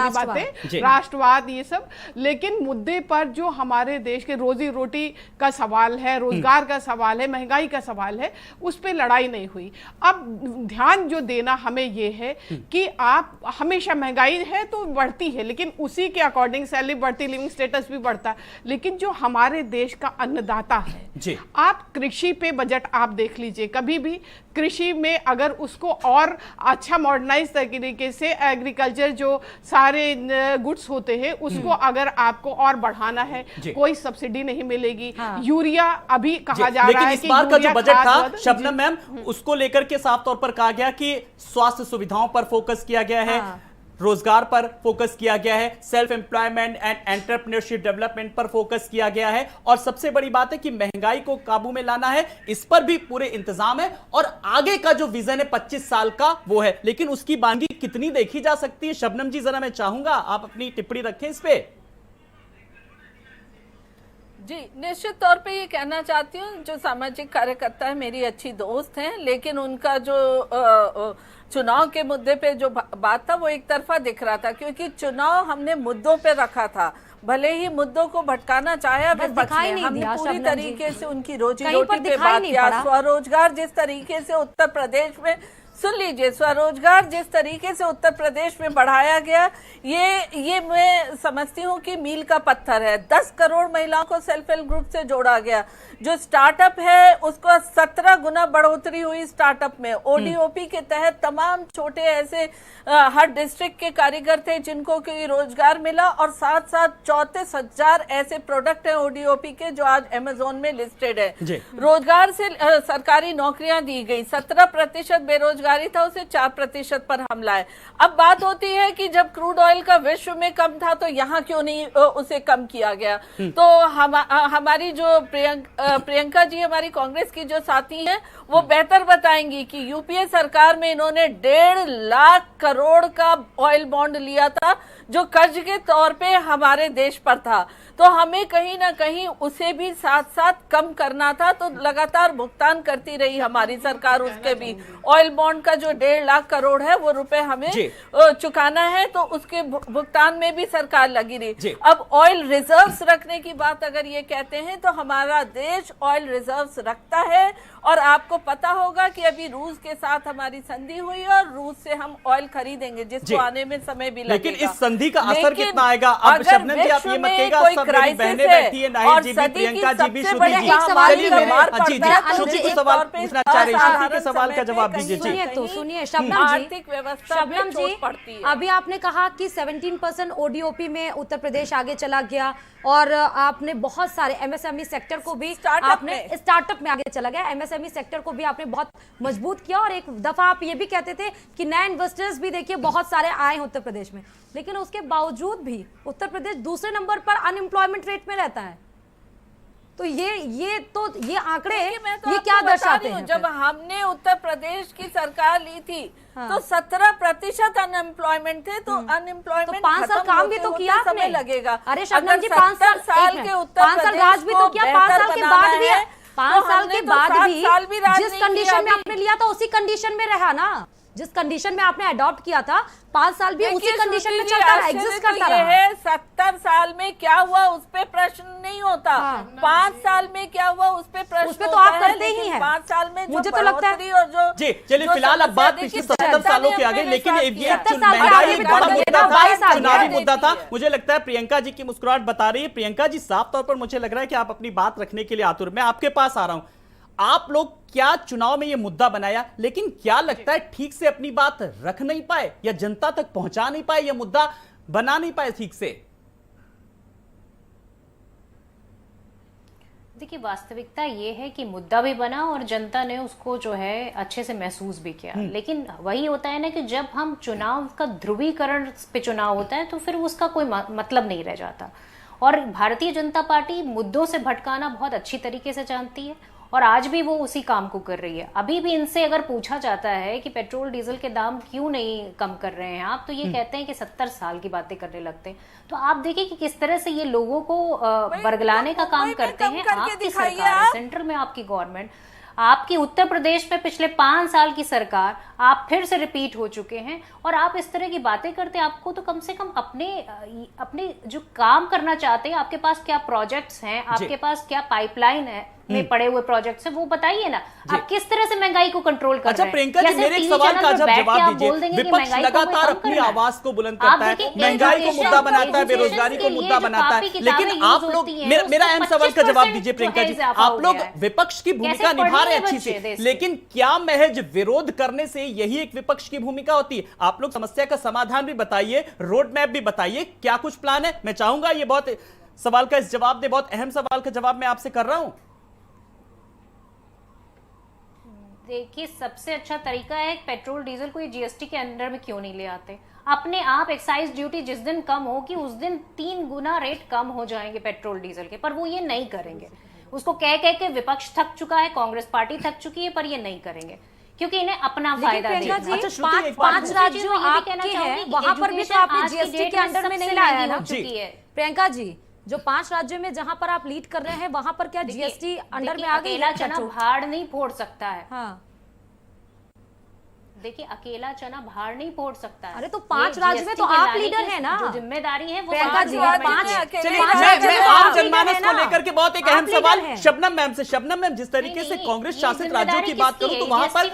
सारी बातें, राष्ट्रवाद, ये सब। लेकिन मुद्दे पर जो हमारे देश के रोजी रोटी का सवाल है, रोजगार का सवाल है, महंगाई का सवाल है, उस पर लड़ाई नहीं हुई। अब ध्यान जो देना हमें ये है कि आप हमेशा, महंगाई है तो बढ़ती है, लेकिन उसी के अकॉर्डिंग सैलरी बढ़ती, लिविंग स्टेटस भी बढ़ता है। लेकिन जो हमारे देश का अन्नदाता है, आप कृषि पे बजट आप देख लीजिए, कभी भी कृषि में अगर उसको और अच्छा मॉडर्नाइज तरीके से एग्रीकल्चर जो सारे गुड्स होते हैं उसको अगर आपको और बढ़ाना है, कोई सब्सिडी नहीं मिलेगी। यूरिया अभी कहा जा रहा है कि इस बार का जो बजट था शबनम मैम, उसको लेकर के साफ तौर पर कहा गया कि स्वास्थ्य सुविधाओं पर फोकस किया गया है, रोजगार पर फोकस किया गया है, self employment and entrepreneurship development पर फोकस किया गया है, और सबसे बड़ी बात है कि महंगाई को काबू में लाना है, इस पर भी पूरे इंतजाम है। और आगे का जो विजन है 25 साल का वो है, लेकिन उसकी बांगी कितनी देखी जा सकती है? शबनम जी जरा मैं चाहूंगा आप अपनी टिप्पणी रखें इस पे। जी, निश्चित तौर पे ये कहना चाहती हूँ, जो सामाजिक कार्यकर्ता है मेरी अच्छी दोस्त हैं, लेकिन उनका जो चुनाव के मुद्दे पे जो बात था वो एक तरफा दिख रहा था, क्योंकि चुनाव हमने मुद्दों पे रखा था, भले ही मुद्दों को भटकाना चाहे विपक्ष ने, हमने पूरी तरीके से उनकी रोजी रोटी पे बात किया। स्वरोजगार जिस तरीके से उत्तर प्रदेश में, सुन लीजिए, स्वरोजगार जिस तरीके से उत्तर प्रदेश में बढ़ाया गया, ये मैं समझती हूँ कि मील का पत्थर है। 10 करोड़ महिलाओं को सेल्फ हेल्प ग्रुप से जोड़ा गया। जो स्टार्टअप है उसको 17 गुना बढ़ोतरी हुई स्टार्टअप में। ओडीओपी के तहत तमाम छोटे ऐसे हर डिस्ट्रिक्ट के कारीगर थे जिनको कोई रोजगार मिला, और साथ साथ 34,000 ऐसे प्रोडक्ट हैं ओडीओपी के जो आज अमेजोन में लिस्टेड है। रोजगार से सरकारी नौकरियां दी गई, 17% बेरोजगारी था, उसे 4% पर हम लाए। अब बात होती है कि जब क्रूड ऑयल का विश्व में कम था तो यहाँ क्यों नहीं उसे कम किया गया? तो हमारी जो प्रियंका जी, हमारी कांग्रेस की जो साथी हैं, वो बेहतर बताएंगी कि यूपीए सरकार में इन्होंने 1.5 लाख करोड़ का ऑयल बॉन्ड लिया था जो कर्ज के तौर पे हमारे देश पर था, तो हमें कहीं ना कहीं उसे भी साथ साथ कम करना था। तो लगातार भुगतान करती रही हमारी सरकार, उसके भी ऑयल बॉन्ड का जो 1.5 लाख करोड़ है वो रुपए हमें चुकाना है, तो उसके भुगतान में भी सरकार लगी रही। अब ऑयल रिजर्व्स रखने की बात अगर ये कहते हैं तो हमारा देश ऑयल रिजर्व्स रखता है, और आपको पता होगा कि अभी रूस के साथ हमारी संधि हुई और रूस से हम ऑयल खरीदेंगे, जिसको आने में समय भी लगेगा। लेकिन इस संधि का असर कितना आएगा? अब शबनम जी आप ये मत कहिएगा, सब मेरी बहनें बैठी है, नाहिद जी भी, प्रियंका जी भी, श्रुति जी, चलिए श्रुति को सवाल पूछना चाह रही, श्रुति के सवाल का जवाब दीजिए। सुनिए शबनम जी, अभी आपने कहा कि 17% ओडीओपी में उत्तर प्रदेश आगे चला गया, और आपने बहुत सारे एमएसएमई सेक्टर को भी आपने स्टार्टअप में आगे चला गया, एमएसएमई सेक्टर को भी आपने बहुत मजबूत किया, और एक दफा आप ये भी कहते थे कि नए इन्वेस्टर्स भी देखिए बहुत सारे आए हैं उत्तर प्रदेश में, लेकिन उसके बावजूद भी उत्तर प्रदेश दूसरे नंबर पर अनएम्प्लॉयमेंट रेट में रहता है। तो ये आंकड़े ये क्या दर्शाते हैं? जब हमने उत्तर प्रदेश की सरकार ली थी तो 17% अनएम्प्लॉयमेंट थे, तो अनएम्प्लॉयमेंट 5 साल काम भी तो किया समय लगेगा। अरे शबनम जी, 5 साल के उत्तर 5 साल राज भी तो किया, 5 साल के बाद भी 5 साल के बाद भी जिस कंडीशन में आपने लिया था उसी कंडीशन में रहा ना, जिस कंडीशन में आपने अडॉप्ट किया था 5 साल भी उसी कंडीशन में चलता रहा, एग्जिस्ट करता रहा। 70 साल में क्या हुआ उस पे प्रश्न नहीं होता, 5 साल में क्या हुआ उस पे प्रश्न, उस पे तो आप करते ही हैं। 5 साल में मुझे तो लगता है, और जो जी चलिए फिलहाल अब बात पिछले 70 सालों की आ गई, लेकिन ये महंगाई बड़ा चुनावी मुद्दा था। मुझे लगता है प्रियंका जी की मुस्कुराहट बता रही है। प्रियंका जी, साफ तौर पर मुझे लग रहा है कि आप अपनी बात रखने के लिए आतुर। मैं आपके पास आ रहा हूं, आप लोग क्या चुनाव में ये मुद्दा बनाया, लेकिन क्या लगता है ठीक से अपनी बात रख नहीं पाए, या जनता तक पहुंचा नहीं पाए, ये मुद्दा बना नहीं पाए ठीक से? देखिए, वास्तविकता ये है कि मुद्दा भी बना और जनता ने उसको जो है अच्छे से महसूस भी किया, लेकिन वही होता है ना कि जब हम चुनाव का ध्रुवीकरण पे चुनाव होता है तो फिर उसका कोई मतलब नहीं रह जाता। और भारतीय जनता पार्टी मुद्दों से भटकाना बहुत अच्छी तरीके से जानती है, और आज भी वो उसी काम को कर रही है। अभी भी इनसे अगर पूछा जाता है कि पेट्रोल डीजल के दाम क्यों नहीं कम कर रहे हैं आप, तो ये कहते हैं कि 70 साल की बातें करने लगते हैं। तो आप देखिए कि किस तरह से ये लोगों को बरगलाने का काम करते हैं। आपकी सरकार है, सेंटर में आपकी गवर्नमेंट, आपकी उत्तर प्रदेश में पिछले 5 साल की सरकार आप फिर से रिपीट हो चुके हैं और आप इस तरह की बातें करते हैं। आपको तो कम से कम अपने जो काम करना चाहते हैं, आपके पास क्या प्रोजेक्ट्स हैं, आपके पास क्या पाइपलाइन है में पड़े हुए प्रोजेक्ट्स है, वो बताइए ना। आप किस तरह से महंगाई को कंट्रोल कर रहे हैं? प्रियंका जी, मेरे एक सवाल का जवाब दीजिए। विपक्ष लगातार अपनी आवाज को बुलंद करता है, महंगाई को मुद्दा बनाता है, बेरोजगारी को मुद्दा बनाता है, लेकिन आप लोग, मेरा अहम सवाल का जवाब दीजिए प्रियंका जी। आप लोग विपक्ष की भूमिका निभा रहे हैं अच्छी से, लेकिन क्या महज विरोध करने से यही एक विपक्ष की भूमिका होती है? आप लोग समस्या का समाधान भी बताइए, रोड मैप भी बताइए, क्या कुछ प्लान है? मैं चाहूंगा ये बहुत सवाल का इस जवाब दे, बहुत अहम सवाल का जवाब मैं आपसे कर रहा हूं। देखिए, सबसे अच्छा तरीका है पेट्रोल डीजल को ये जीएसटी के अंडर में क्यों नहीं ले आते? अपने आप एक्साइज ड्यूटी जिस दिन कम होगी उस दिन 3 गुना रेट कम हो जाएंगे पेट्रोल डीजल के, पर वो ये नहीं करेंगे। उसको कह के विपक्ष थक चुका है, कांग्रेस पार्टी थक चुकी है, पर ये नहीं करेंगे क्योंकि इन्हें अपना फायदा देखना। 5 राज्यों आपके हैं, वहां पर भी तो आपने जीएसटी के अंडर में नहीं लाया ना प्रियंका जी। जो 5 राज्यों में जहां पर आप लीड कर रहे हैं वहां पर क्या जीएसटी अंडर में आ गई? अकेला चना भाड़ नहीं फोड़ सकता है। हाँ, देखिए, अकेला चना भाड़ नहीं फोड़ सकता है। अरे तो 5 राज्य में तो आप लीडर है ना, जो जिम्मेदारी है वो प्रियंका जी। मैं आम जनमानस को लेकर के बहुत एक अहम सवाल शबनम मैम से। शबनम मैम, जिस तरीके से कांग्रेस शासित राज्यों की बात करूं तो वहां पर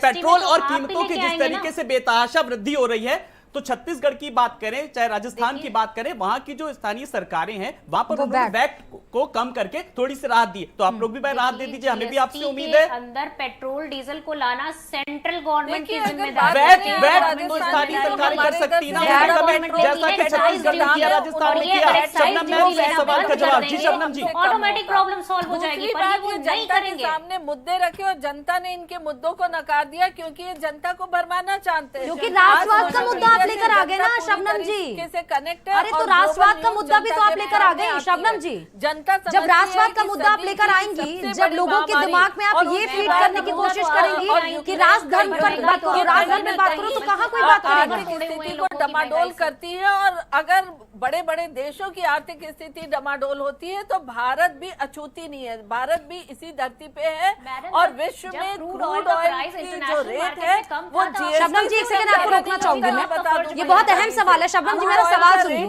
पेट्रोल और कीमतों की जिस तरीके से बेतहाशा वृद्धि हो रही है, तो छत्तीसगढ़ की बात करें चाहे राजस्थान की बात करें, वहां की जो स्थानीय सरकारें हैं वहां पर उन्होंने वैट को कम करके थोड़ी सी राहत दी। तो आप लोग भी राहत दे दीजिए, हमें भी आपसे उम्मीद है। अंदर पेट्रोल डीजल को लाना सेंट्रल गवर्नमेंट की जिम्मेदारी है। वैट तो स्थानीय सरकारें कर सकती है ना, जैसा कि छत्तीसगढ़ ने किया, राजस्थान ने किया। शबनम मैम, इस सवाल का जवाब जी। शबनम जी, ऑटोमेटिक प्रॉब्लम सॉल्व हो जाएगी, पर ये वो नहीं करेंगे। सामने मुद्दे रखे और जनता ने इनके मुद्दों को नकार दिया क्योंकि ये जनता को भरमाना चाहते हैं। क्योंकि राष्ट्रवाद का मुद्दा आप लेकर आ गए ना शबनम जी। से कनेक्ट है। अरे तो राष्ट्रवाद का मुद्दा भी तो आप लेकर आ गए शबनम जी। जनता जब राष्ट्रवाद का मुद्दा आप लेकर आएंगी, जब लोगों के दिमाग में आप ये फीड करने की कोशिश करेंगी कि राष्ट्र धर्म पर बात करो, राष्ट्र धर्म में बात करो, तो कहाँ कोई बात करेगा? स्थिति को डमाडोल करती है, और अगर बड़े बड़े देशों की आर्थिक स्थिति डमाडोल होती है तो भारत भी अछूती नहीं है। भारत भी इसी धरती पे है और विश्व में क्रूड ऑयल की जो रेट है वो शबनम जी, एक सेकंड आपको रोकना चाहूंगी मैं, ये बहुत अहम सवाल है। शबनम जी, मेरा सवाल सुनिए।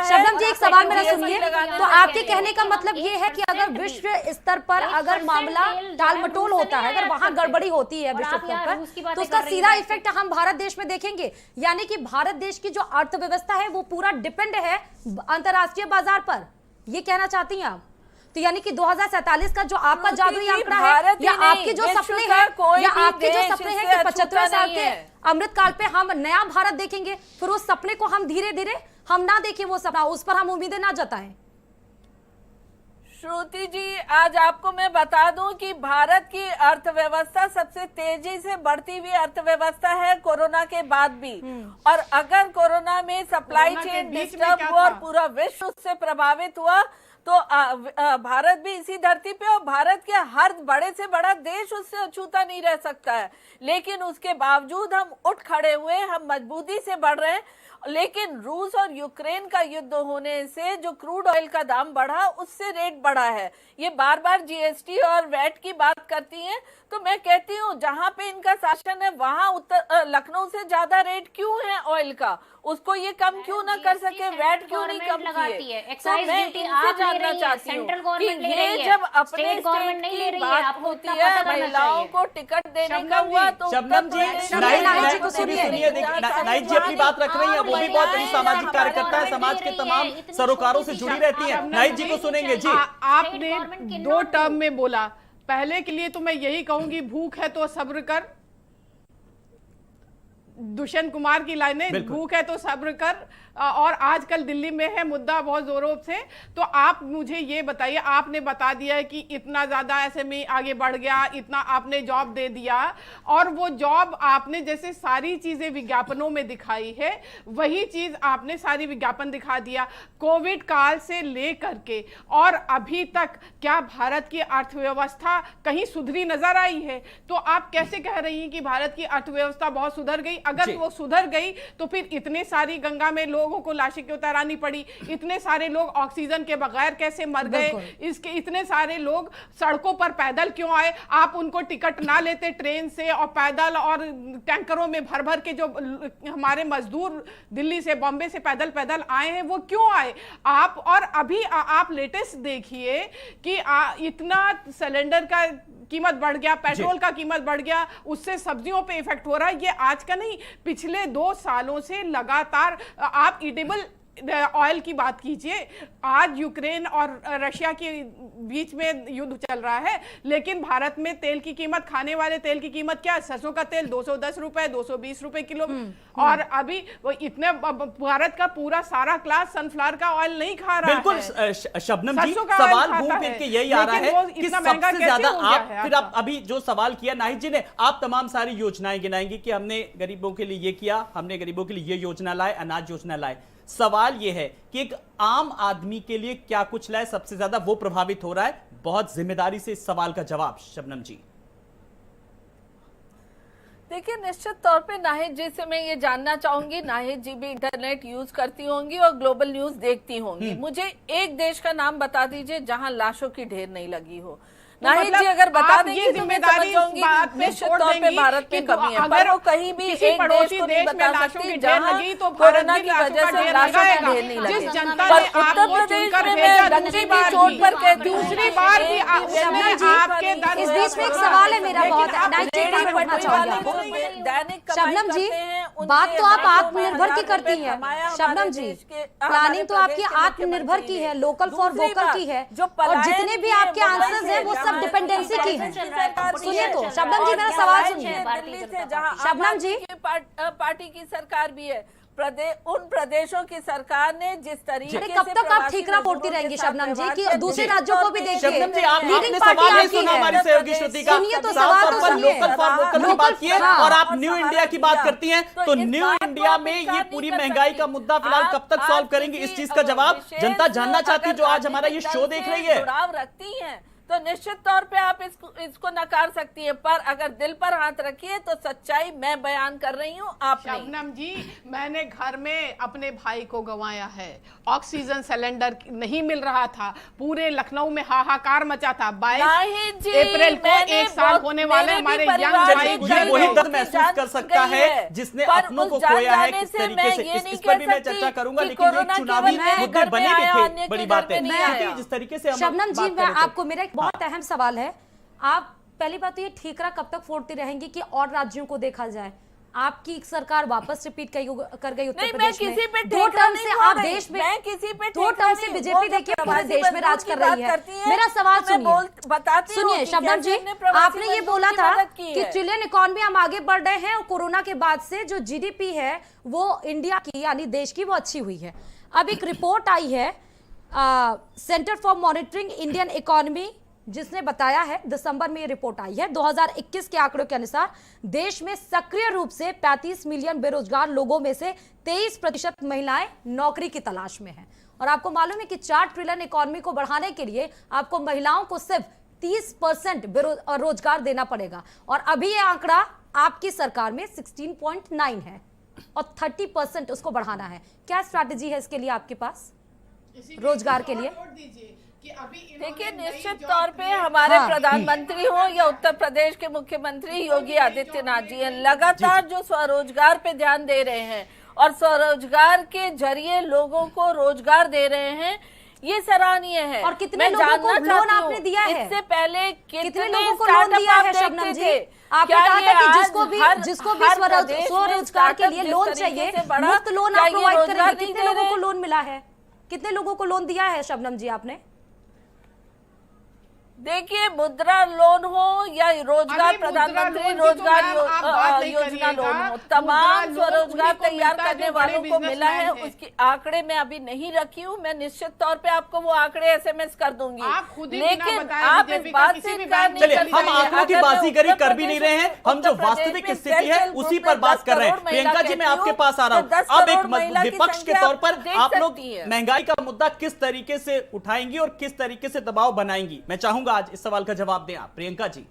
शबनम जी, एक सवाल मेरा सुनिए। तो आपके कहने का मतलब ये है कि अगर विश्व स्तर पर अगर मामला टालमटोल होता है, अगर वहां गड़बड़ी होती है विश्व स्तर पर, तो उसका सीधा इफेक्ट हम भारत देश में देखेंगे। यानी कि भारत देश की जो अर्थव्यवस्था है वो पूरा डिपेंड है अंतरराष्ट्रीय बाजार पर, ये कहना चाहती हैं आप? तो यानी कि 2047 का जो आपका जादुई आंकड़ा है, या आपके जो सपने हैं, या आपके जो सपने हैं कि 75 साल के अमृतकाल पे हम नया भारत देखेंगे, फिर उस सपने को हम धीरे धीरे हम ना देखें, वो सपना उस पर हम उम्मीदें ना जताएं। श्रुति जी, आज आपको मैं बता दूं कि भारत की अर्थव्यवस्था सबसे तेजी से बढ़ती हुई अर्थव्यवस्था है कोरोना के बाद भी। और अगर कोरोना में सप्लाई चेन डिस्टर्ब हुआ और पूरा विश्व उससे प्रभावित हुआ तो भारत भी इसी धरती पे, और भारत के हर बड़े से बड़ा देश उससे अछूता नहीं रह सकता है। लेकिन उसके बावजूद हम उठ खड़े हुए, हम मजबूती से बढ़ रहे हैं। लेकिन रूस और यूक्रेन का युद्ध होने से जो क्रूड ऑयल का दाम बढ़ा, उससे रेट बढ़ा है। ये बार बार जीएसटी और वैट की बात करती हैं, तो मैं कहती हूँ जहां पे इनका शासन है वहां लखनऊ से ज्यादा रेट क्यों है ऑयल का, उसको ये कम क्यों ना कर सके, वैट क्यों नहीं कम किए? तो मैं इनसे जानना चाहती हूँ कि ये जब अपने स्टेट की बात होती है, महिलाओं को टिकट देने का हुआ, तो शबनम जी, नाइट जी अपनी बात रख रही है, वो भी बहुत बड़ी सामाजिक कार्यकर्ता है, समाज के तमाम सरोकारों से जुड़ी रहती है। नाइट जी को सुनेंगे जी। आपने 2 टर्म में बोला, पहले के लिए तो मैं यही कहूंगी, भूख है तो सब्र कर। दुष्यंत कुमार की लाइनें, भूख है तो सब्र कर। और आजकल दिल्ली में है मुद्दा बहुत जोरों से। तो आप मुझे ये बताइए, आपने बता दिया है कि इतना ज्यादा एसएमई आगे बढ़ गया, इतना आपने जॉब दे दिया, और वो जॉब आपने जैसे सारी चीजें विज्ञापनों में दिखाई है, वही चीज आपने सारी विज्ञापन दिखा दिया। कोविड काल से लेकर के और अभी तक क्या भारत की अर्थव्यवस्था कहीं सुधरी नजर आई है? तो आप कैसे कह रही हैं कि भारत की अर्थव्यवस्था बहुत सुधर गई? अगर वो सुधर गई तो फिर इतने सारी गंगा में लोगों को लाशें क्यों तैरानी पड़ी, इतने सारे लोग ऑक्सीजन के बगैर कैसे मर गए, इसके इतने सारे लोग सड़कों पर पैदल क्यों आए, आप उनको टिकट ना लेते ट्रेन से और पैदल और टैंकरों में भर भर के जो हमारे मजदूर दिल्ली से बॉम्बे से पैदल पैदल आए हैं वो क्यों आए आप। और अभी आप लेटेस्ट देखिए कि इतना सिलेंडर का कीमत बढ़ गया, पेट्रोल का कीमत बढ़ गया, उससे सब्जियों पे इफेक्ट हो रहा है। ये आज का नहीं, पिछले 2 सालों से लगातार आप ईटेबल ऑयल की बात कीजिए, आज यूक्रेन और रशिया के बीच में युद्ध चल रहा है, लेकिन भारत में तेल की कीमत, खाने वाले तेल की कीमत क्या है, सरसों का तेल 210 रुपए 220 रुपए किलो। और अभी वो इतने, भारत का पूरा सारा क्लास सनफ्लावर का ऑयल नहीं खा रहा है। बिल्कुल शबनम जी, सवाल घूम फिर के यही आ रहा है कि सबसे ज्यादा आप अभी जो सवाल किया नाहिद जी ने, आप तमाम सारी योजनाएं गिनाएंगे कि हमने गरीबों के लिए ये किया, हमने गरीबों के लिए ये योजना लाए, अनाज योजना लाए। सवाल यह है कि एक आम आदमी के लिए क्या कुछ लाए, सबसे ज्यादा वो प्रभावित हो रहा है। बहुत जिम्मेदारी से इस सवाल का जवाब शबनम जी। देखिए, निश्चित तौर पे नाहिद जी से मैं ये जानना चाहूंगी, नाहिद जी भी इंटरनेट यूज करती होंगी और ग्लोबल न्यूज देखती होंगी, मुझे एक देश का नाम बता दीजिए जहां लाशों की ढेर नहीं लगी हो। नाहिद जी अगर बता देंगे तो मैं समझ जाऊंगी निश्चित तौर पे भारत में कमी है, पर वो कहीं भी एक देश को नहीं बता सकती जहां कोरोना की वजह से लाशों की ढेर नहीं लगी। पर उत्तर प्रदेश में मैं दूसरी बार चोट पर कहती हूँ, दूसरी बार भी आपके इस बीच में एक सवाल है मेरा, बहुत शबनम जी, बात तो आप आत्मनिर्भर की करती है शबनम जी, प्लानिंग तो आपकी आत्मनिर्भर की है, लोकल फॉर वोकल की है, और जितने भी आपके आंसर्स हैं वो सब डिपेंडेंसी की है। सुनिए तो शबनम जी, मेरा सवाल सुनिए। शबनम जी, पार्टी की सरकार भी है, उन प्रदेशों की सरकार ने जिस तरीके से कब तक आप ठीकरा फोड़ती रहेंगी शबनम जी कि दूसरे राज्यों को भी देखिए। शबनम जी, आपने सवाल नहीं सुना हमारी सहयोगी श्रुति का। सुनिए तो सवाल तो सुनिए। लोकल फॉर वोकल की बात की है और आप न्यू इंडिया की बात करती हैं, तो न्यू इंडिया में ये पूरी महंगाई का मुद्दा फिलहाल कब तक सॉल्व करेंगे, इस चीज का जवाब जनता जानना चाहती है जो आज हमारा ये शो देख रही है। जुड़ाव रखती है तो निश्चित तौर पे आप इसको नकार सकती है, पर अगर दिल पर हाथ रखिए तो सच्चाई मैं बयान कर रही हूँ, आप नहीं। शबनम जी, मैंने घर में अपने भाई को गंवाया है, ऑक्सीजन सिलेंडर नहीं मिल रहा था, पूरे लखनऊ में हाहाकार मचा था। 22 अप्रैल को 1 साल होने वाले हमारे यंग भाई, ये वही दर्द महसूस कर सकता है जिसने अपनों को खोया है। किस तरीके से, इस पर भी मैं चर्चा करूंगा, लेकिन ये चुनावी मुद्दे बने भी थे, बड़ी बात है जिस तरीके से। शबनम जी, मैं आपको, मेरा बहुत अहम सवाल है, आप पहली बात तो ये ठीकरा कब तक फोड़ती रहेंगी कि और राज्यों को देखा जाए? आपकी सरकार वापस रिपीट कर गई उत्तर प्रदेश में, 2 टर्म से आप देश में, 2 टर्म से बीजेपी देखिए पूरे देश में राज कर रही है। मेरा सवाल सुनिए शबनम जी, आपने ये बोला था कि ट्रिलियन इकोनॉमी हम आगे बढ़ रहे हैं और कोरोना के बाद से जो जीडीपी है वो इंडिया की यानी देश की वो अच्छी हुई है। अब एक रिपोर्ट आई है centre for monitoring Indian economy, जिसने बताया है, दिसंबर में ये रिपोर्ट आई है, 2021 के आंकड़ों के अनुसार देश में सक्रिय रूप से 35 मिलियन बेरोजगार लोगों में से 23% महिलाएं नौकरी की तलाश में हैं। और आपको मालूम है कि 4 ट्रिलियन इकोनॉमी को बढ़ाने के लिए आपको महिलाओं को सिर्फ 30% रोजगार देना पड़ेगा, और अभी ये आंकड़ा आपकी सरकार में 16.9 है और 30% उसको बढ़ाना है। क्या स्ट्रैटेजी है इसके लिए आपके पास, रोजगार के लिए? देखिए, निश्चित तौर पे हमारे प्रधानमंत्री हो या उत्तर प्रदेश के मुख्यमंत्री योगी आदित्यनाथ जी लगातार जो स्वरोजगार पे ध्यान दे रहे हैं और स्वरोजगार के जरिए लोगों को रोजगार दे रहे हैं, ये सराहनीय है। और कितने लोगों को लोन आपने दिया है? इससे पहले कितने लोगों को लोन दिया है शबनम जी? आपने कहा था कि जिसको भी स्वरोजगार के लिए लोन चाहिए, मुफ्त लोन आप प्रोवाइड करेंगे। कितने लोगों को लोन मिला है, कितने लोगों को लोन दिया है शबनम जी आपने? देखिए, मुद्रा लोन हो या रोजगार, प्रधानमंत्री रोजगार योजना लोन हो, तमाम स्वरोजगार तैयार करने वालों को मिला है। उसके आंकड़े मैं अभी नहीं रखी हूँ, मैं निश्चित तौर पे आपको वो आंकड़े SMS कर दूंगी, लेकिन आप इस बात से इनकार नहीं कर सकते। हम आंकड़ों की बाजीगरी कर भी नहीं रहे हैं, हम जो वास्तविक स्थिति है उसी पर बात कर रहे हैं। प्रियंका जी, मैं आपके पास आ रहा हूँ। अब एक विपक्ष के तौर पर आप लोग महंगाई का मुद्दा किस तरीके से उठाएंगी और किस तरीके से दबाव बनाएंगी, मैं चाहूंगा आज इस सवाल का जवाब दें आप, प्रियंका जी।